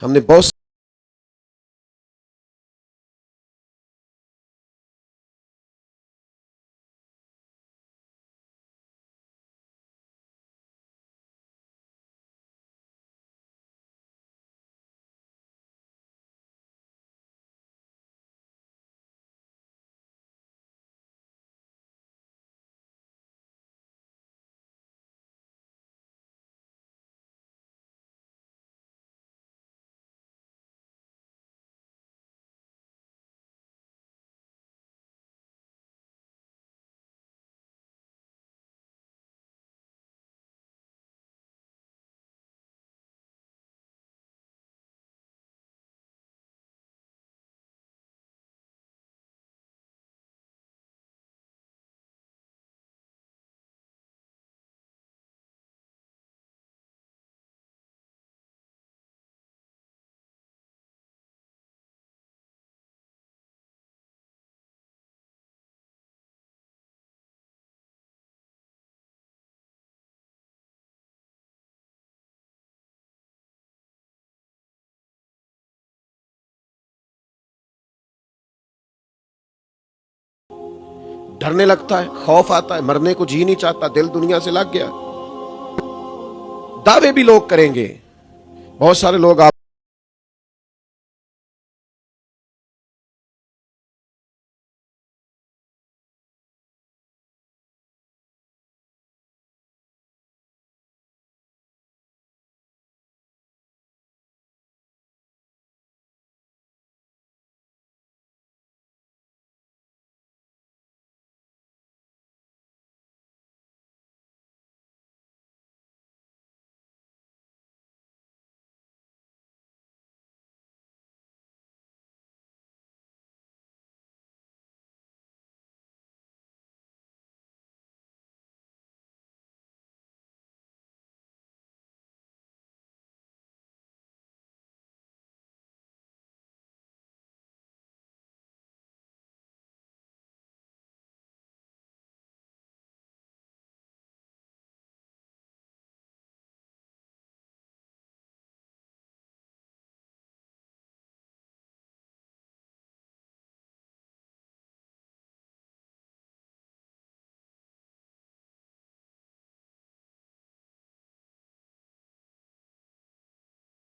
ہم نے بہت ڈرنے لگتا ہے، خوف آتا ہے، مرنے کو جی نہیں چاہتا، دل دنیا سے لگ گیا۔ دعوے بھی لوگ کریں گے، بہت سارے لوگ آپ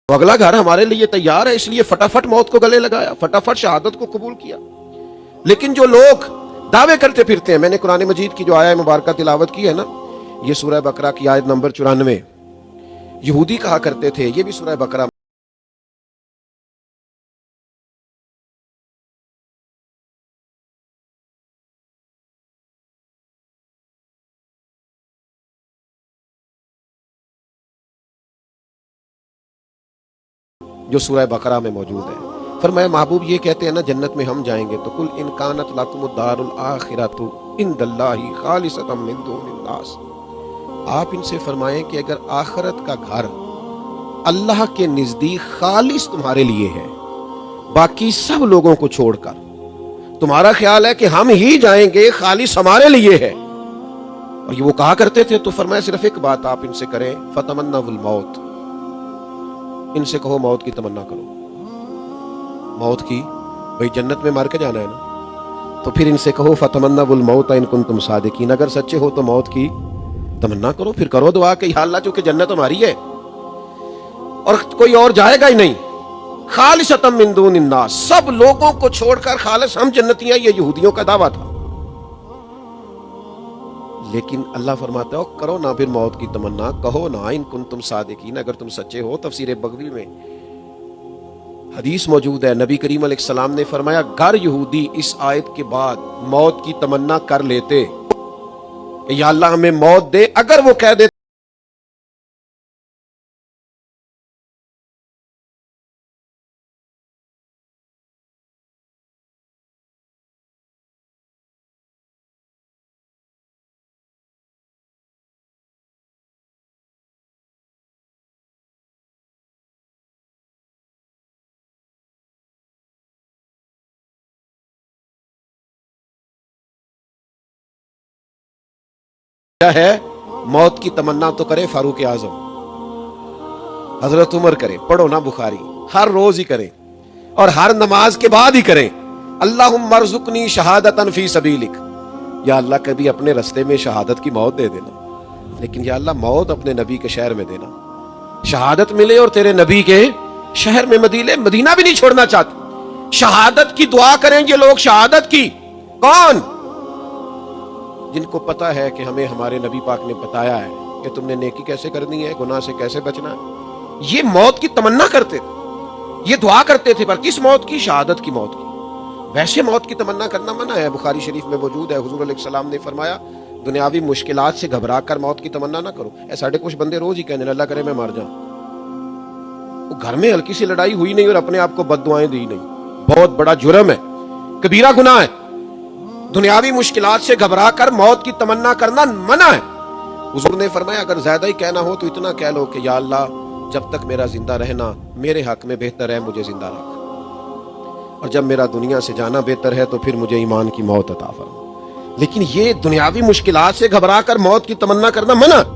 اگلا گھر ہمارے لیے تیار ہے، اس لیے فٹافٹ موت کو گلے لگایا، فٹافٹ شہادت کو قبول کیا۔ لیکن جو لوگ دعوے کرتے پھرتے ہیں، میں نے قرآن مجید کی جو آیہ مبارکہ تلاوت کی ہے نا، یہ سورہ بقرہ کی آیت نمبر 94، یہودی کہا کرتے تھے، یہ بھی سورہ بقرہ جو سورہ بقرہ میں موجود ہے۔ فرمایا محبوب یہ کہتے ہیں نا جنت میں ہم جائیں گے، تو کل ان کانت لکم الدار الآخرۃ عند اللہ خالصۃ من دون الناس، آپ ان سے فرمائیں کہ اگر آخرت کا گھر اللہ کے نزدیک خالص تمہارے لیے ہے، باقی سب لوگوں کو چھوڑ کر تمہارا خیال ہے کہ ہم ہی جائیں گے، خالص ہمارے لیے ہے، اور یہ وہ کہا کرتے تھے، تو فرمایا صرف ایک بات آپ ان سے کریں، فتمنوا الموت، ان سے کہو موت کی تمنا کرو۔ موت کی، بھئی جنت میں مار کے جانا ہے نا، تو پھر ان سے کہو فتمنوا الموت ان کنتم صادقین، اگر سچے ہو تو موت کی تمنا کرو، پھر کرو دعا کہ یا اللہ چونکہ جنت ہماری ہے اور کوئی اور جائے گا ہی نہیں، خالصۃ من دون الناس، سب لوگوں کو چھوڑ کر خالص ہم جنتی ہیں، یہ یہودیوں کا دعویٰ تھا۔ لیکن اللہ فرماتا ہے کرو نہ پھر موت کی تمنا، کہو نہ ان کنتم صادقین، اگر تم سچے ہو۔ تفسیر بغوی میں حدیث موجود ہے، نبی کریم علیہ السلام نے فرمایا اگر یہودی اس آیت کے بعد موت کی تمنا کر لیتے کہ یا اللہ ہمیں موت دے، اگر وہ کہہ دیتے کیا ہے موت کی تمنا تو کرے فاروق اعظم، حضرت عمر کرے، پڑھو نا بخاری، ہر روز ہی کریں اور ہر نماز کے بعد ہی کریں، اللہم ارزقنی شہادتن فی سبیلک، یا اللہ کبھی اپنے رستے میں شہادت کی موت دے دینا، لیکن یا اللہ موت اپنے نبی کے شہر میں دینا، شہادت ملے اور تیرے نبی کے شہر میں مدینہ بھی نہیں چھوڑنا چاہتے۔ شہادت کی دعا کریں یہ لوگ، شہادت کی کون؟ جن کو پتا ہے کہ ہمیں ہمارے نبی پاک نے بتایا ہے کہ تم نے نیکی کیسے کرنی ہے، گناہ سے کیسے بچنا ہے، یہ موت کی تمنا کرتے تھے، یہ دعا کرتے تھے، پر کس موت کی؟ شہادت کی موت کی۔ ویسے موت کی تمنا کرنا منع ہے، بخاری شریف میں موجود ہے، حضور علیہ السلام نے فرمایا دنیاوی مشکلات سے گھبرا کر موت کی تمنا نہ کرو۔ ساڑھے کچھ بندے روز ہی کہنے اللہ کرے میں مر جاؤں، وہ گھر میں ہلکی سی لڑائی ہوئی نہیں اور اپنے آپ کو بد دعائیں دی نہیں، بہت بڑا جرم ہے، کبیرہ گناہ ہے۔ دنیاوی مشکلات سے گھبرا کر موت کی تمنا کرنا منع ہے۔ حضور نے فرمایا اگر زیادہ ہی کہنا ہو تو اتنا کہہ لو کہ یا اللہ جب تک میرا زندہ رہنا میرے حق میں بہتر ہے، مجھے زندہ رکھ، اور جب میرا دنیا سے جانا بہتر ہے تو پھر مجھے ایمان کی موت عطا فرما۔ لیکن یہ دنیاوی مشکلات سے گھبرا کر موت کی تمنا کرنا منع۔